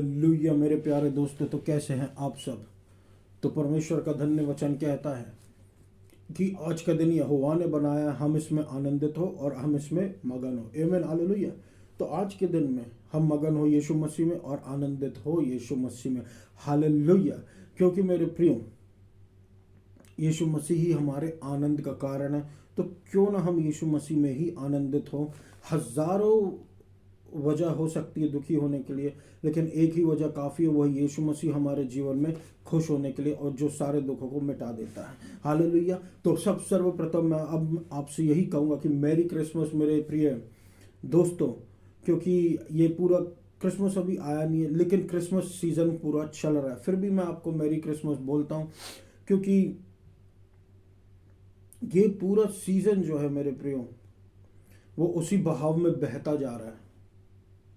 Hallelujah मेरे प्यारे दोस्तों, तो कैसे हैं आप सब। तो परमेश्वर का धन्य वचन कहता है कि आज का दिन यहोवा ने बनाया, हम इसमें आनंदित हो और हम इसमें मगन हो। आमीन हालेलुया। तो आज के दिन में हम मगन हो यीशु मसीह में और आनंदित हो यीशु मसीह में। हालेलुया। क्योंकि मेरे प्रियो, यीशु मसीह ही हमारे आनंद का कारण है। तो क्यों ना हम यीशु मसीह में ही आनंदित हो। हजारों वजह हो सकती है दुखी होने के लिए, लेकिन एक ही वजह काफ़ी है, वही यीशु मसीह हमारे जीवन में खुश होने के लिए, और जो सारे दुखों को मिटा देता है। हालेलुया। तो सर्वप्रथम मैं अब आपसे यही कहूँगा कि मैरी क्रिसमस मेरे प्रिय दोस्तों। क्योंकि ये पूरा क्रिसमस अभी आया नहीं है, लेकिन क्रिसमस सीज़न पूरा चल रहा है, फिर भी मैं आपको मैरी क्रिसमस बोलता हूँ। क्योंकि ये पूरा सीज़न जो है मेरे प्रियो, वो उसी बहाव में बहता जा रहा है।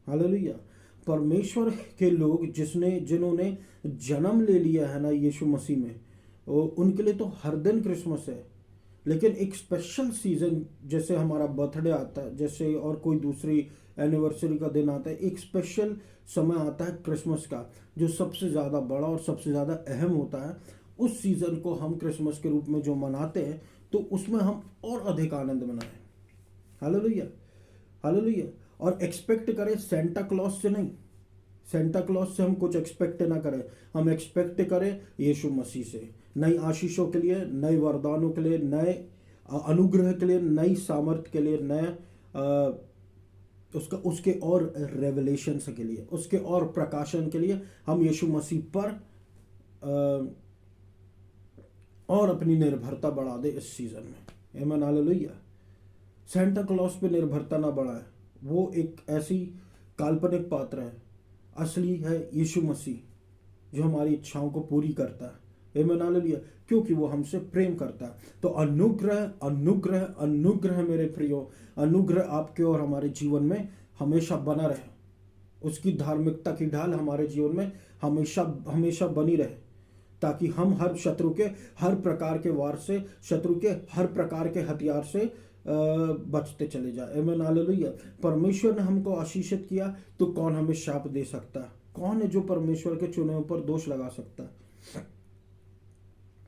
हालेलुया। परमेश्वर के लोग जिन्होंने जन्म ले लिया है ना यीशु मसीह में, उनके लिए तो हर दिन क्रिसमस है। लेकिन एक स्पेशल सीज़न, जैसे हमारा बर्थडे आता है, जैसे और कोई दूसरी एनिवर्सरी का दिन आता है, एक स्पेशल समय आता है क्रिसमस का, जो सबसे ज़्यादा बड़ा और सबसे ज़्यादा अहम होता है। उस सीज़न को हम क्रिसमस के रूप में जो मनाते हैं, तो उसमें हम और अधिक आनंद मनाएं। हालेलुया। हालेलुया। और एक्सपेक्ट करें सेंटा क्लॉज से नहीं, सेंटा क्लॉज से हम कुछ एक्सपेक्ट ना करें, हम एक्सपेक्ट करें यीशु मसीह से, नई आशीषों के लिए, नए वरदानों के लिए, नए अनुग्रह के लिए, नई सामर्थ्य के लिए, नए उसके और रेवलेशन के लिए, उसके और प्रकाशन के लिए हम यीशु मसीह पर और अपनी निर्भरता बढ़ा दे इस सीजन में। आमीन हालेलुया। सेंटा क्लॉज पे निर्भरता ना बढ़ाए, वो एक ऐसी काल्पनिक पात्र है, असली है यीशु मसीह जो हमारी इच्छाओं को पूरी करता है। आमीन हालेलुया। क्योंकि वो हमसे प्रेम करता है। तो अनुग्रह अनुग्रह अनुग्रह मेरे प्रियो, अनुग्रह आपके और हमारे जीवन में हमेशा बना रहे। उसकी धार्मिकता की ढाल हमारे जीवन में हमेशा हमेशा बनी रहे, ताकि हम हर शत्रु के हर प्रकार के वार से, शत्रु के हर प्रकार के हथियार से बचते चले जाए। आमीन हालेलुया। परमेश्वर ने हमको आशीषित किया, तो कौन हमें शाप दे सकता है? कौन है जो परमेश्वर के चुने पर दोष लगा सकता है?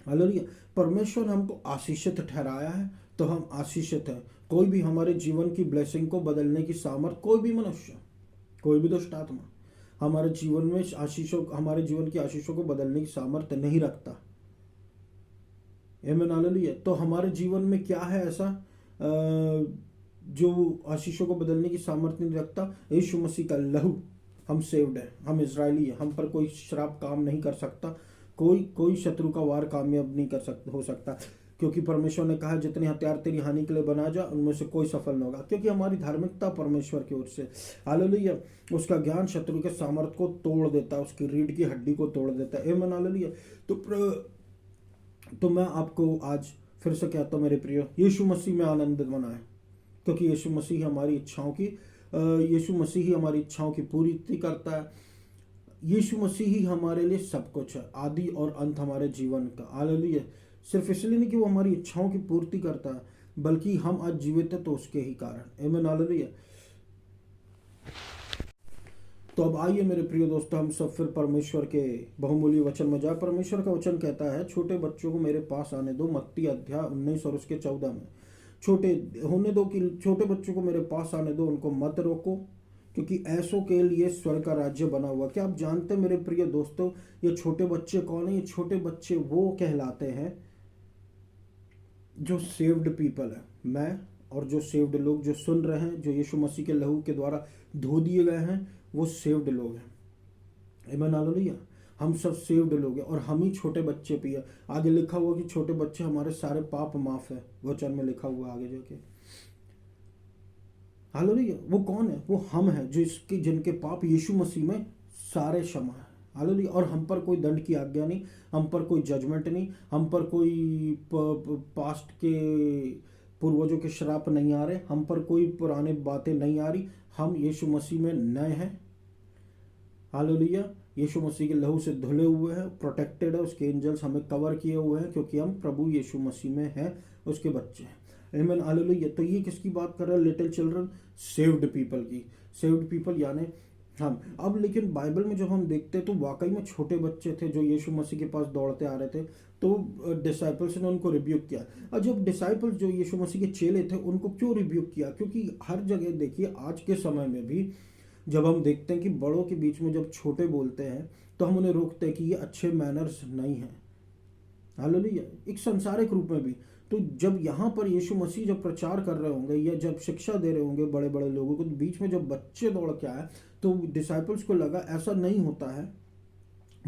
हालेलुया। परमेश्वर ने हमको आशीषित ठहराया है, तो हम आशीषित हैं। कोई भी हमारे जीवन की ब्लेसिंग को बदलने की सामर्थ, कोई भी मनुष्य, कोई भी दुष्ट आत्मा हमारे जीवन में आशीषों, हमारे जीवन की आशीषों को बदलने की सामर्थ्य नहीं रखता। आमीन हालेलुया। तो हमारे जीवन में क्या है ऐसा जो आशीषों को बदलने की सामर्थ्य नहीं रखता? यीशु मसीह का लहू। हम सेव्ड है, हम इजरायली है, हम पर कोई श्राप काम नहीं कर सकता, कोई शत्रु का वार कामयाब नहीं हो सकता। क्योंकि परमेश्वर ने कहा, जितने हथियार तेरी हानि के लिए बना जा, उनमें से कोई सफल न होगा। क्योंकि हमारी धार्मिकता परमेश्वर की ओर से। हालेलुया। उसका ज्ञान शत्रु के सामर्थ्य को तोड़ देता है, उसकी रीढ़ की हड्डी को तोड़ देता है। आमीन हालेलुया। तो मैं आपको आज फिर से कहता हूँ मेरे प्रियो, यीशु मसीह में आनंद मनाएं। क्योंकि यीशु मसीह हमारी इच्छाओं की पूर्ति करता है। यीशु मसीह ही हमारे लिए सब कुछ है, आदि और अंत हमारे जीवन का। हालेलुया। सिर्फ इसलिए नहीं कि वो हमारी इच्छाओं की पूर्ति करता है, बल्कि हम आज जीवित है तो उसके ही कारण। आमीन हालेलुया। तो अब आइए मेरे प्रिय दोस्तों, हम सब फिर परमेश्वर के बहुमूल्य वचन में जाए। परमेश्वर का वचन कहता है, छोटे बच्चों को मेरे पास आने दो। मत्ती अध्याय 19 और उसके 14 में, छोटे होने दो कि छोटे बच्चों को मेरे पास आने दो, उनको मत रोको, क्योंकि ऐसों के लिए स्वर्ग का राज्य बना हुआ। क्या आप जानते हैं मेरे प्रिय दोस्तों, ये छोटे बच्चे कौन है? ये छोटे बच्चे वो कहलाते हैं जो सेव्ड पीपल है। मैं और जो सेव्ड लोग जो सुन रहे हैं, जो यीशु मसीह के लहू के द्वारा धो दिए गए हैं, वो सेव्ड लोग हैं। आमीन हालेलुया। हम सब सेव्ड लोग हैं, और हम ही छोटे बच्चे भी है। आगे लिखा हुआ कि छोटे बच्चे हमारे सारे पाप माफ है, वचन में लिखा हुआ आगे जाके। हालेलुया। वो कौन है? वो हम हैं, जिनके पाप यीशु मसीह में सारे क्षमा है। हालेलुया। और हम पर कोई दंड की आज्ञा नहीं, हम पर कोई जजमेंट नहीं, हम पर कोई पास्ट के पूर्वजों के श्राप नहीं आ रहे, हम पर कोई पुराने बातें नहीं आ रही। हम यीशु मसीह में नए हैं। हालेलुया। यीशु मसीह के लहू से धुले हुए हैं, प्रोटेक्टेड है, उसके एंजल्स हमें कवर किए हुए हैं, क्योंकि हम प्रभु यीशु मसीह में हैं, उसके बच्चे हैं। आमीन हालेलुया। तो ये किसकी बात कर रहा है? लिटिल चिल्ड्रन, सेव्ड पीपल की। सेव्ड पीपल यानी हाँ, अब लेकिन बाइबल में जब हम देखते हैं तो वाकई में छोटे बच्चे थे जो यीशु मसीह के पास दौड़ते आ रहे थे। तो डिसाइपल्स ने उनको रिब्यूक किया। और जब डिसाइपल्स जो यीशु मसीह के चेले थे उनको क्यों रिब्यूक किया? क्योंकि हर जगह देखिए आज के समय में भी जब हम देखते हैं कि बड़ों के बीच में जब छोटे बोलते हैं तो हम उन्हें रोकते हैं कि ये अच्छे मैनर्स नहीं हैं। हालेलुया। एक सांसारिक रूप में भी। तो जब यहाँ पर यीशु मसीह जब प्रचार कर रहे होंगे या जब शिक्षा दे रहे होंगे बड़े बड़े लोगों को, तो बीच में जब बच्चे दौड़ के आए तो डिसाइपल्स को लगा ऐसा नहीं होता है,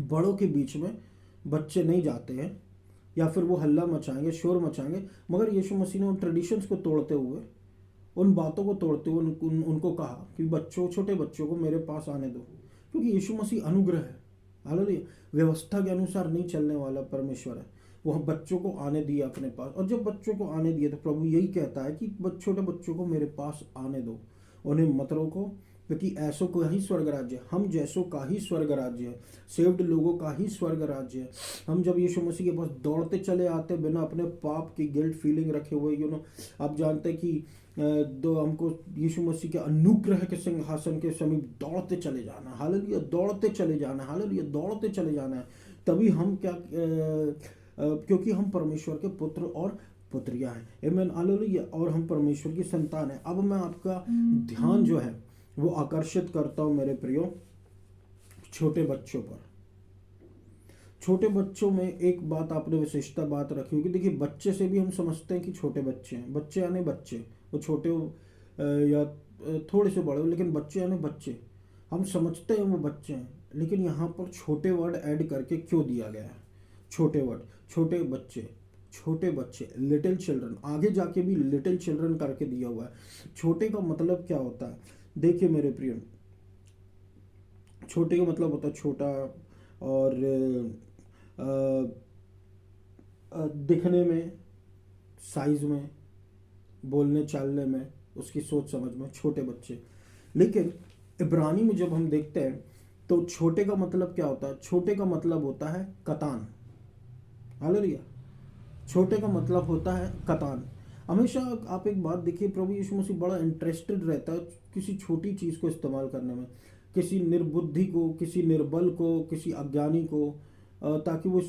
बड़ों के बीच में बच्चे नहीं जाते हैं या फिर वो हल्ला मचाएंगे, शोर मचाएंगे। मगर यीशु मसीह ने उन ट्रेडिशंस को तोड़ते हुए, उन बातों को तोड़ते हुए उनको कहा कि बच्चों, छोटे बच्चों को मेरे पास आने दो, क्योंकि यीशु मसीह अनुग्रह है। हालेलुया। व्यवस्था के अनुसार नहीं चलने वाला परमेश्वर है। वो बच्चों को आने दिया अपने पास, और जब बच्चों को आने दिए तो प्रभु यही कहता है कि छोटे बच्चों को मेरे पास आने दो, उन्हें मत रोको, क्योंकि ऐसों का ही स्वर्ग राज्य है, हम जैसों का ही स्वर्ग राज्य है, सेव्ड लोगों का ही स्वर्ग राज्य है। हम जब यीशु मसीह के पास दौड़ते चले आते बिना अपने पाप की गिल्ट फीलिंग रखे हुए, आप जानते हैं कि दो हमको यीशु मसीह के अनुग्रह के सिंहासन के समीप दौड़ते चले जाना। हालेलुया। दौड़ते चले जाना। हालेलुया। दौड़ते चले जाना है। तभी हम क्या क्योंकि हम परमेश्वर के पुत्र और पुत्रियां हैं। आमीन। हालेलुया। और हम परमेश्वर की संतान है। अब मैं आपका ध्यान जो है वो आकर्षित करता हूं मेरे प्रियो छोटे बच्चों पर। छोटे बच्चों में एक बात आपने विशेषता बात रखी होगी। देखिए, बच्चे से भी हम समझते हैं कि छोटे बच्चे हैं। बच्चे यानी बच्चे, वो छोटे हो या थोड़े से बड़े हो, लेकिन बच्चे यानी बच्चे, हम समझते हैं वो बच्चे हैं। लेकिन यहाँ पर छोटे वर्ड ऐड करके क्यों दिया गया है? छोटे वर्ड, छोटे बच्चे, छोटे बच्चे, लिटिल चिल्ड्रन, आगे जाके भी लिटिल चिल्ड्रन करके दिया हुआ है। छोटे का मतलब क्या होता है? देखिए मेरे प्रिय, छोटे का मतलब होता है छोटा, और दिखने में, साइज में, बोलने चालने में, उसकी सोच समझ में छोटे बच्चे। लेकिन इब्रानी में जब हम देखते हैं तो छोटे का मतलब क्या होता है? छोटे का मतलब होता है कतान। हालेलुया। छोटे का मतलब होता है कतान। हमेशा आप एक बात देखिए, प्रभु यीशु मसीह बड़ा इंटरेस्टेड रहता है किसी छोटी चीज़ को इस्तेमाल करने में, किसी निर्बुद्धि को, किसी निर्बल को, किसी अज्ञानी को, ताकि वो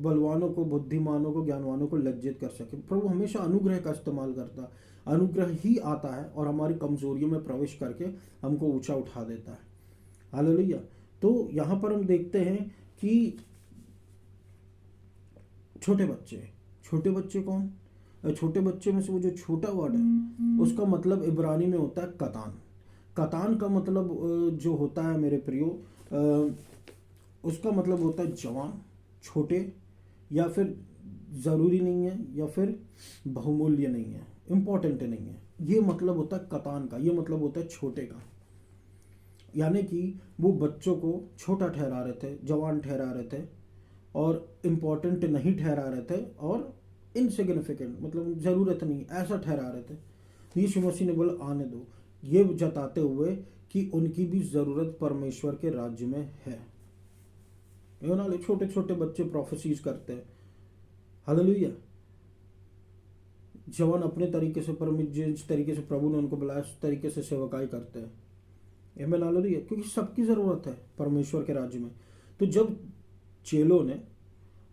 बलवानों को, बुद्धिमानों को, ज्ञानवानों को लज्जित कर सके। प्रभु हमेशा अनुग्रह का इस्तेमाल करता है। अनुग्रह ही आता है और हमारी कमजोरियों में प्रवेश करके हमको ऊंचा उठा देता है। हालेलुया। तो यहाँ पर हम देखते हैं कि छोटे बच्चे, छोटे बच्चे कौन? छोटे बच्चे में से वो जो छोटा वर्ड है उसका मतलब इब्रानी में होता है कतान। कतान का मतलब जो होता है मेरे प्रियो, उसका मतलब होता है जवान, छोटे, या फिर ज़रूरी नहीं है, या फिर बहुमूल्य नहीं है, इम्पोर्टेंट नहीं है। ये मतलब होता है कतान का, ये मतलब होता है छोटे का। यानी कि वो बच्चों को छोटा ठहरा रहे थे, जवान ठहरा रहे थे, और इम्पोर्टेंट नहीं ठहरा रहे थे, और इनसिग्निफिकेंट मतलब ज़रूरत नहीं, ऐसा ठहरा रहे थे। यीशु मसीह ने बोला आने दो, ये जताते हुए कि उनकी भी ज़रूरत परमेश्वर के राज्य में है। छोटे छोटे बच्चे प्रोफेसीज करते हैं। हालेलुया। जवान अपने तरीके से, जिस तरीके से प्रभु ने उनको बुलाया उस तरीके से सेवकाई करते हैं। आमीन। हालेलुया। क्योंकि सबकी ज़रूरत है परमेश्वर के राज्य में। तो जब चेलों ने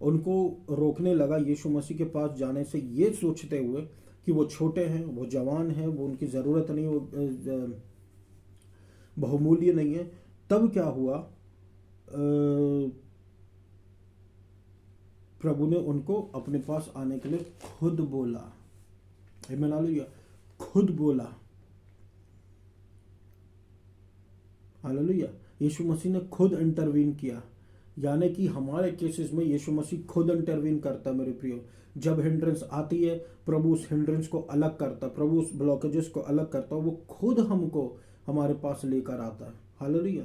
उनको रोकने लगा यीशु मसीह के पास जाने से, ये सोचते हुए कि वो छोटे हैं, वो जवान हैं, वो उनकी ज़रूरत नहीं, वो बहुमूल्य नहीं है, तब क्या हुआ? प्रभु ने उनको अपने पास आने के लिए खुद बोला। आमीन। हालेलुया। खुद बोला। हालेलुया। यीशु मसीह ने खुद इंटरवीन किया। यानी कि हमारे केसेस में यीशु मसीह खुद इंटरवीन करता है मेरे प्रियो। जब हिंड्रेंस आती है, प्रभु उस हिंड्रेंस को अलग करता, प्रभु उस ब्लॉकेजेस को अलग करता, वो खुद हमको हमारे पास लेकर आता है। हालेलुया।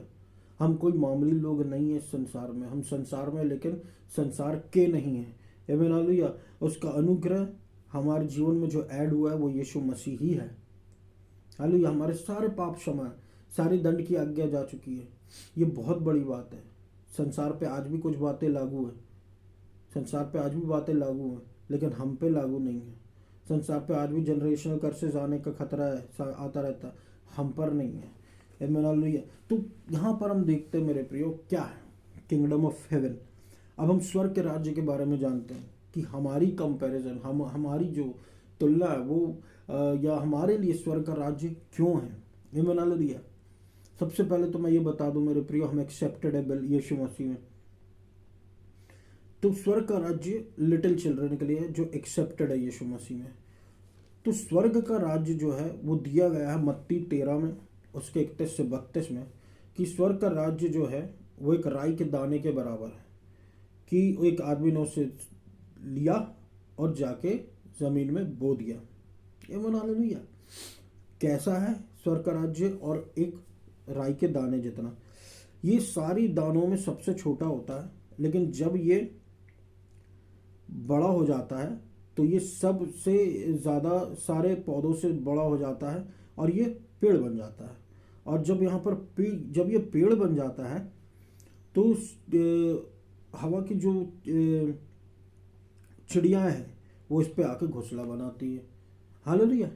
हम कोई मामूली लोग नहीं है संसार में, हम संसार में लेकिन संसार के नहीं हैं। आमीन। हालेलुया। उसका अनुग्रह हमारे जीवन में जो ऐड हुआ है वो यीशु मसीह ही है। हालेलुया। हमारे सारे पाप क्षमा, सारी दंड की आज्ञा जा चुकी है। ये बहुत बड़ी बात है। संसार पे आज भी कुछ बातें लागू हैं, संसार पे आज भी बातें लागू हैं, लेकिन हम पे लागू नहीं है। संसार पे आज भी जनरेशनल कर्सेस आने का खतरा है, आता रहता है, हम पर नहीं है। Amen hallelujah. तो यहाँ पर हम देखते हैं मेरे प्रियो क्या है किंगडम ऑफ हेवन। अब हम स्वर्ग के राज्य के बारे में जानते हैं कि हमारी कंपैरिजन, हमारी जो तुलना है वो या हमारे लिए स्वर्ग का राज्य क्यों है। Amen hallelujah. सबसे पहले तो मैं ये बता दूं मेरे प्रियो, हम एक्सेप्टेड है यीशु मसीह में। तो स्वर्ग का राज्य लिटिल चिल्ड्रन के लिए जो एक्सेप्टेड है यीशु मसीह में। तो स्वर्ग का राज्य जो है वो दिया गया है मत्ती 13 में उसके 31 से 32 में कि स्वर्ग का राज्य जो है वो एक राई के दाने के बराबर है कि एक आदमी ने उसे लिया और जाके जमीन में बो दिया। ये मना लिया। कैसा है स्वर्ग का राज्य और एक राई के दाने जितना। ये सारी दानों में सबसे छोटा होता है, लेकिन जब ये बड़ा हो जाता है तो ये सबसे ज़्यादा सारे पौधों से बड़ा हो जाता है और ये पेड़ बन जाता है। और जब यहाँ पर जब ये पेड़ बन जाता है तो हवा की जो चिड़िया हैं वो इस पे आके घोंसला बनाती है। हालेलुया।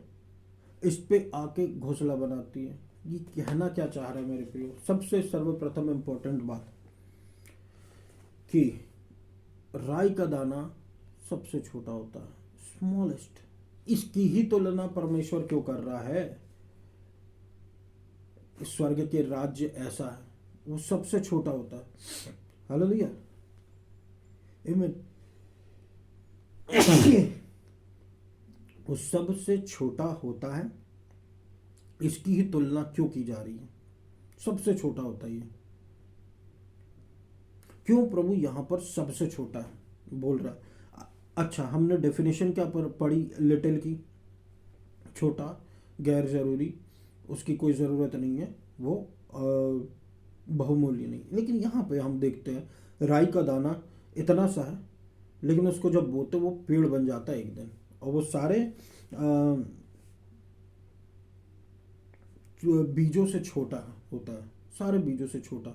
इस पे आके घोंसला बनाती है। ये कहना क्या चाह रहा है मेरे प्रियो, सबसे सर्वप्रथम इम्पोर्टेंट बात कि राई का दाना सबसे छोटा होता है, स्मॉलेस्ट। इसकी ही तुलना परमेश्वर क्यों कर रहा है। स्वर्ग के राज्य ऐसा है, वो सबसे छोटा होता है। हालेलुया। आमीन। वो सबसे छोटा होता है, इसकी ही तुलना क्यों की जा रही है। सबसे छोटा होता है ये। क्यों प्रभु यहां पर सबसे छोटा है बोल रहा है। अच्छा, हमने डेफिनेशन क्या पर पढ़ी लिटिल की, छोटा, गैर जरूरी, उसकी कोई ज़रूरत नहीं है, वो बहुमूल्य नहीं। लेकिन यहाँ पे हम देखते हैं राई का दाना इतना सा है, लेकिन उसको जब बोते वो पेड़ बन जाता है एक दिन, और वो सारे बीजों से छोटा होता है, सारे बीजों से छोटा।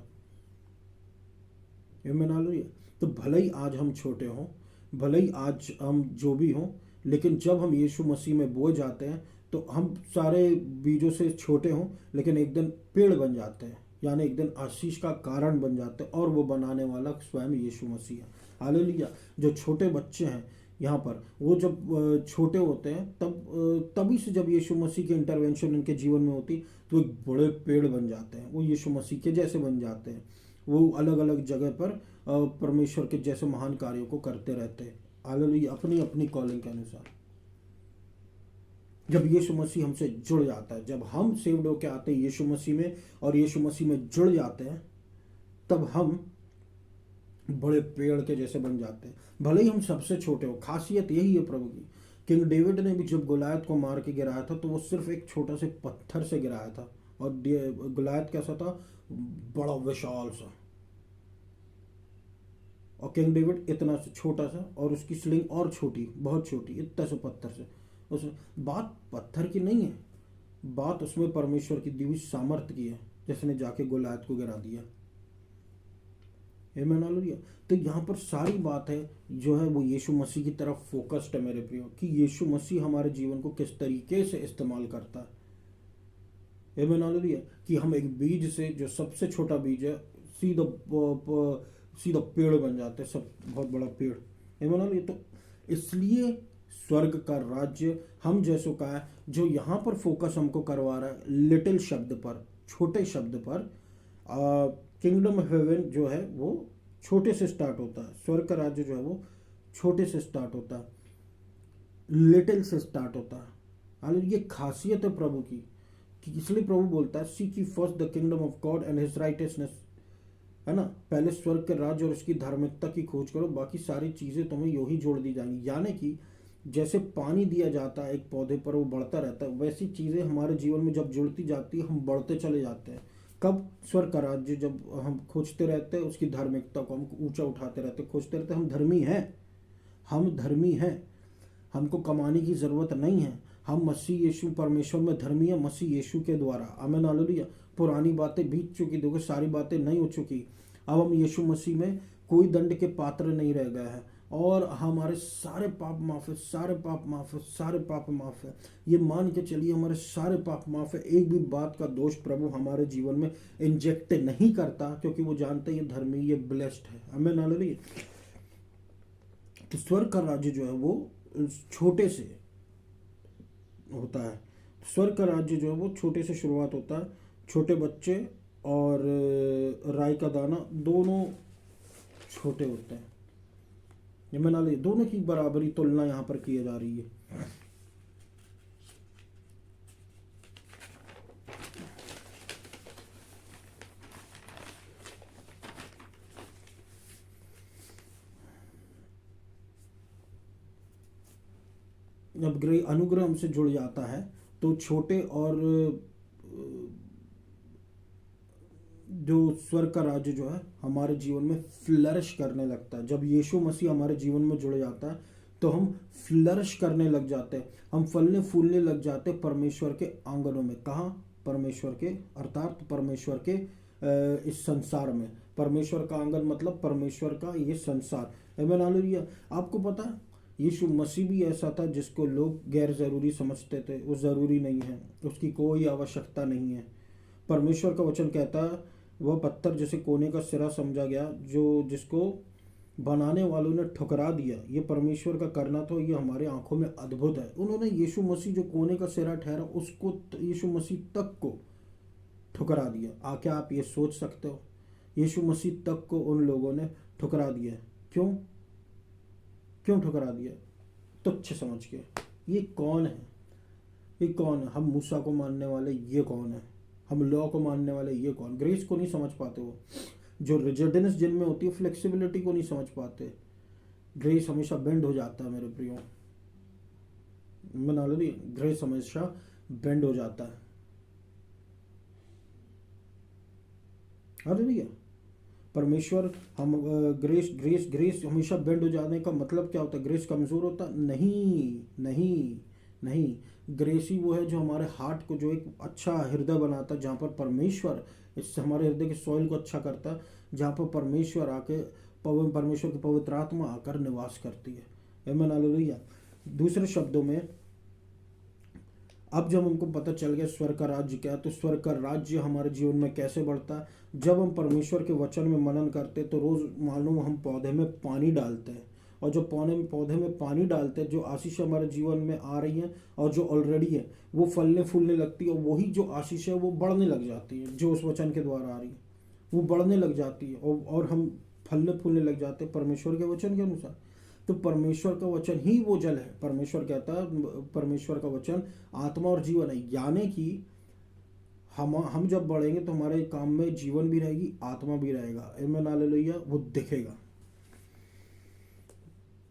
ये मैं ना लो। तो भले ही आज हम छोटे हों, भले ही आज हम जो भी हों, लेकिन जब हम यीशु मसीह में बोए जाते हैं तो हम सारे बीजों से छोटे हों, लेकिन एक दिन पेड़ बन जाते हैं, यानी एक दिन आशीष का कारण बन जाते हैं, और वो बनाने वाला स्वयं यीशु मसीह है। हालेलुया। जो छोटे बच्चे हैं यहाँ पर, वो जब छोटे होते हैं तभी से जब यीशु मसीह की इंटरवेंशन उनके जीवन में होती तो एक बड़े पेड़ बन जाते हैं, वो यीशु मसीह के जैसे बन जाते हैं। वो अलग अलग जगह पर परमेश्वर के जैसे महान कार्यों को करते रहते हैं। हालेलुया। अपनी अपनी कॉलिंग के अनुसार। जब यीशु मसीह हमसे जुड़ जाता है, जब हम सेव्ड होकर आते हैं यीशु मसीह में और यीशु मसीह में जुड़ जाते हैं, तब हम बड़े पेड़ के जैसे बन जाते हैं, भले ही हम सबसे छोटे हो। खासियत यही है प्रभु की। किंग डेविड ने भी जब गुलायत को मार के गिराया था तो वो सिर्फ एक छोटा से पत्थर से गिराया था, और गुलायत कैसा था, बड़ा विशाल सा, और किंग डेविड इतना सा छोटा सा, और उसकी स्लिंग और छोटी, बहुत छोटी, इतना से पत्थर से। उस बात पत्थर की नहीं है, बात उसमें परमेश्वर की दी हुई सामर्थ्य की है, जिसने जाके गुलायत को गिरा दिया। आमीन हालेलुया। तो यहाँ पर सारी बात है जो है वो यीशु मसीह की तरफ फोकस्ड है मेरे प्रियो, कि यीशु मसीह हमारे जीवन को किस तरीके से इस्तेमाल करता है। आमीन हालेलुया। कि हम एक बीज से, जो सबसे छोटा बीज है, सीधा पेड़ बन जाते हैं, सब बहुत बड़ा पेड़। आमीन हालेलुया। तो इसलिए स्वर्ग का राज्य हम जैसों का है, जो यहाँ पर फोकस हमको करवा रहा है लिटिल शब्द पर, छोटे शब्द पर। किंगडम ऑफ हेवन जो है वो छोटे से स्टार्ट होता है, स्वर्ग का राज्य जो है वो छोटे से स्टार्ट होता है, लिटिल से स्टार्ट होता है। हालेलुया। ये खासियत है प्रभु की, कि इसलिए प्रभु बोलता है seek ye first the kingdom of God and his righteousness, है ना। पहले स्वर्ग के राज्य और उसकी धार्मिकता की खोज करो, बाकी सारी चीज़ें तुम्हें यूं ही जोड़ दी जाएंगी। यानी कि जैसे पानी दिया जाता है एक पौधे पर, वो बढ़ता रहता है, वैसी चीज़ें हमारे जीवन में जब जुड़ती जाती है हम बढ़ते चले जाते हैं। कब? स्वर्ग का राज्य जब हम खोजते रहते हैं, उसकी धार्मिकता को हम ऊंचा उठाते रहते, खोजते रहते, हम धर्मी हैं, हम धर्मी हैं, हमको कमाने की ज़रूरत नहीं है। हम मसीह यीशु परमेश्वर में धर्मी है, मसीह यीशु के द्वारा। आमीन हालेलुया। पुरानी बातें बीत चुकी, देखो सारी बातें नई हो चुकी। अब हम यीशु मसीह में कोई दंड के पात्र नहीं रह गए हैं। और हमारे सारे पाप माफ़ है, सारे पाप माफ़ है, सारे पाप माफ़ है। ये मान के चलिए हमारे सारे पाप माफ़ है। एक भी बात का दोष प्रभु हमारे जीवन में इंजेक्ट नहीं करता, क्योंकि वो जानते हैं ये धर्मी, ये ब्लेस्ड है। हमें ना ले। तो स्वर्ग का राज्य जो है वो छोटे से होता है। स्वर्ग का राज्य जो है वो छोटे से शुरुआत होता है। छोटे बच्चे और राई का दाना दोनों छोटे होते हैं। ये मैं ना ले, दोनों की बराबरी तुलना यहाँ पर की जा रही है। जब ग्रह अनुग्रह हमसे जुड़ जाता है तो छोटे और जो स्वर्ग का राज्य जो है हमारे जीवन में फ्लरिश करने लगता है। जब यीशु मसीह हमारे जीवन में जुड़ जाता है तो हम फ्लरिश करने लग जाते हैं, हम फलने फूलने लग जाते हैं परमेश्वर के आंगनों में। कहाँ? परमेश्वर के, अर्थात परमेश्वर के इस संसार में। परमेश्वर का आंगन मतलब परमेश्वर का ये संसार। आमीन हालेलुया। आपको पता है यीशु मसीह भी ऐसा था जिसको लोग गैर ज़रूरी समझते थे। वो ज़रूरी नहीं है, उसकी कोई आवश्यकता नहीं है। परमेश्वर का वचन कहता है वह पत्थर जैसे कोने का सिरा समझा गया, जो जिसको बनाने वालों ने ठुकरा दिया। ये परमेश्वर का करना तो ये हमारे आंखों में अद्भुत है। उन्होंने यीशु मसीह जो कोने का सिरा ठहरा उसको, यीशु मसीह तक को ठुकरा दिया। क्या आप ये सोच सकते हो? यीशु मसीह तक को उन लोगों ने ठुकरा दिया। क्यों? क्यों ठुकरा दिया? तुच्छ समझ के। ये कौन है? ये कौन है? हम मूसा को मानने वाले, ये कौन है? हम लॉ को मानने वाले, ये कौन? ग्रेस को नहीं समझ पाते। वो जो रिजिडनेस जिनमें होती है, फ्लेक्सिबिलिटी को नहीं समझ पाते। ग्रेस हमेशा बेंड हो जाता है मेरे प्रियो। बना लो, ग्रेस हमेशा बेंड हो जाता है। अरे भैया, परमेश्वर हम ग्रेस ग्रेस ग्रेस हमेशा बेंड हो जाने का मतलब क्या होता है? ग्रेस कमज़ोर होता? नहीं नहीं नहीं। ग्रेस ही वो है जो हमारे हार्ट को, जो एक अच्छा हृदय बनाता है, जहाँ पर परमेश्वर इससे हमारे हृदय के सॉइल को अच्छा करता है, जहाँ पर परमेश्वर आके परमेश्वर की पवित्र आत्मा आकर निवास करती है। आमीन हालेलुया। दूसरे शब्दों में, अब जब हमको पता चल गया स्वर्ग का राज्य क्या है, तो स्वर्ग का राज्य हमारे जीवन में कैसे बढ़ता है? जब हम परमेश्वर के वचन में मनन करते तो रोज़ मालूम हम पौधे में पानी डालते हैं, और जो पौधे में पानी डालते हैं, जो आशीष हमारे जीवन में आ रही है और जो ऑलरेडी है, वो फलने फूलने लगती है। और वही जो आशीष है वो बढ़ने लग जाती है, जो उस वचन के द्वारा आ रही है वो बढ़ने लग जाती है, और हम फलने फूलने लग जाते हैं परमेश्वर के वचन के अनुसार। तो परमेश्वर का वचन ही वो जल है। परमेश्वर कहता है, परमेश्वर का वचन आत्मा और जीवन है, यानी कि हम जब बढ़ेंगे तो हमारे काम में जीवन भी रहेगी, आत्मा भी रहेगा। आमीन हालेलुया। वो दिखेगा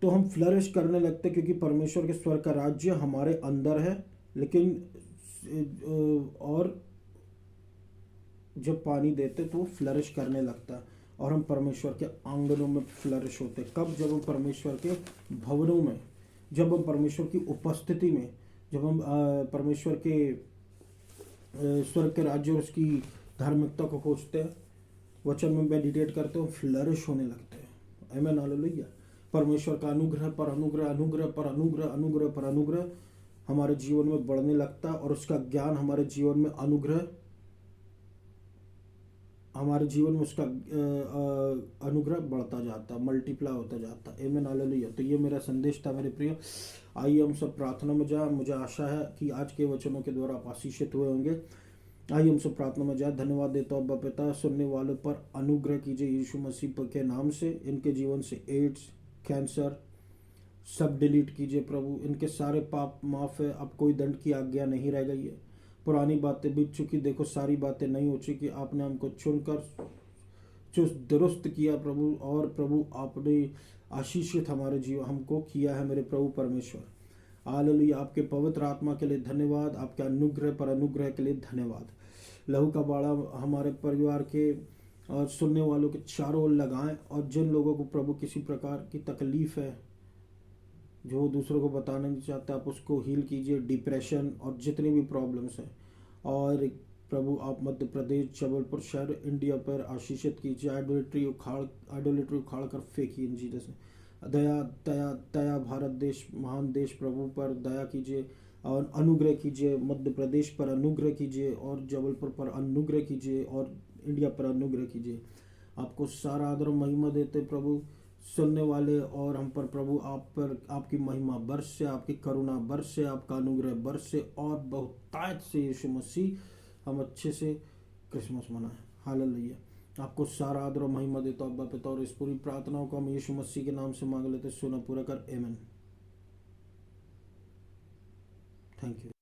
तो हम फ्लरिश करने लगते, क्योंकि परमेश्वर के स्वर्ग का राज्य हमारे अंदर है। लेकिन और जब पानी देते तो वो फ्लरिश करने लगता है, और हम परमेश्वर के आंगनों में फ्लरिश होते। कब? जब हम परमेश्वर के भवनों में, जब हम परमेश्वर की उपस्थिति में, जब हम परमेश्वर के स्वर्ग के राज्य और उसकी धार्मिकता को खोजते हैं, वचन में मेडिटेट करते हैं, फ्लरिश होने लगते हैं। आमीन हालेलुया। परमेश्वर का अनुग्रह पर अनुग्रह, अनुग्रह पर अनुग्रह, अनुग्रह पर अनुग्रह हमारे जीवन में बढ़ने लगता है, और उसका ज्ञान हमारे जीवन में, अनुग्रह हमारे जीवन में, उसका अनुग्रह बढ़ता जाता, मल्टीप्लाई होता जाता। आमीन हालेलुया। तो ये मेरा संदेश था मेरे प्रिय। आइए हम सब प्रार्थना में जाए। मुझे आशा है कि आज के वचनों के द्वारा आप आशीषित हुए होंगे। आइए हम सब प्रार्थना में जाए। धन्यवाद देता हूँ अब्बा पिता, सुनने वालों पर अनुग्रह कीजिए यीशु मसीह के नाम से। इनके जीवन से एड्स, कैंसर सब डिलीट कीजिए प्रभु। इनके सारे पाप माफ़ है, अब कोई दंड की आज्ञा नहीं रह गई है। पुरानी बातें बीत चुकी, देखो सारी बातें नई हो चुकी। आपने हमको चुनकर चुस्त दुरुस्त किया प्रभु, और प्रभु आपने आशीषित हमारे जीवन हमको किया है मेरे प्रभु परमेश्वर। हालेलुया। आपके पवित्र आत्मा के लिए धन्यवाद, आपके अनुग्रह पर अनुग्रह के लिए धन्यवाद। लहू का बाड़ा हमारे परिवार के और सुनने वालों के चारों ओर लगाएं, और जिन लोगों को प्रभु किसी प्रकार की तकलीफ़ है, जो दूसरों को बताना नहीं चाहते, आप उसको हील कीजिए। डिप्रेशन और जितनी भी प्रॉब्लम्स हैं, और प्रभु आप मध्य प्रदेश, जबलपुर शहर, इंडिया पर आशीषित कीजिए। आइडोलेट्री उखाड़ कर फेंकिए इन जीसस ने। दया दया दया भारत देश, महान देश प्रभु पर दया कीजिए और अनुग्रह कीजिए। मध्य प्रदेश पर अनुग्रह कीजिए और जबलपुर पर अनुग्रह कीजिए और इंडिया पर अनुग्रह कीजिए। आपको सारा आदर और महिमा देते प्रभु। सुनने वाले और हम पर प्रभु, आप पर आपकी महिमा बरस से, आपकी करुणा बरस से, आपका अनुग्रह बरस से और बहुतायत से यीशु मसीह हम अच्छे से क्रिसमस मनाएं। हालेलुया। आपको सारा आदर और महिमा देता हूं अब्बा पिता, और इस पूरी प्रार्थनाओं को हम यीशु मसीह के नाम से मांग लेते। सुना पूरा कर, आमीन। Thank you.